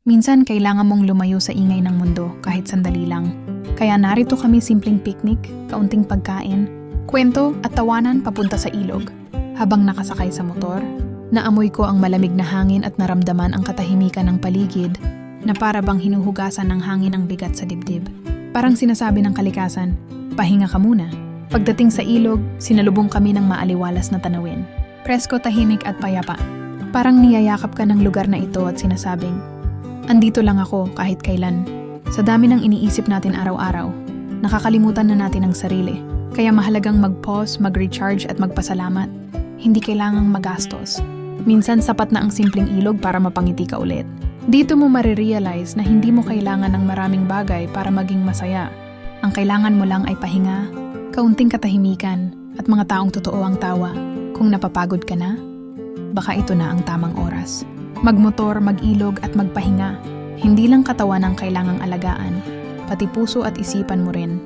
Minsan kailangan mong lumayo sa ingay ng mundo kahit sandali lang. Kaya narito kami, simpleng picnic, kaunting pagkain, kwento at tawanan papunta sa ilog. Habang nakasakay sa motor, naamoy ko ang malamig na hangin at naramdaman ang katahimikan ng paligid na para bang hinuhugasan ng hangin ang bigat sa dibdib. Parang sinasabi ng kalikasan, pahinga ka muna. Pagdating sa ilog, sinalubong kami ng maaliwalas na tanawin. Presko, tahimik at payapa. Parang niyayakap ka ng lugar na ito at sinasabing, andito lang ako kahit kailan. Sa dami ng iniisip natin araw-araw, nakakalimutan na natin ang sarili. Kaya mahalagang mag-pause, mag-recharge at magpasalamat. Hindi kailangang magastos. Minsan sapat na ang simpleng ilog para mapangiti ka ulit. Dito mo marirealize na hindi mo kailangan ng maraming bagay para maging masaya. Ang kailangan mo lang ay pahinga, kaunting katahimikan, at mga taong totoo ang tawa. Kung napapagod ka na, baka ito na ang tamang oras. Magmotor, mag-ilog at magpahinga. Hindi lang katawan ang kailangang alagaan, pati puso at isipan mo rin.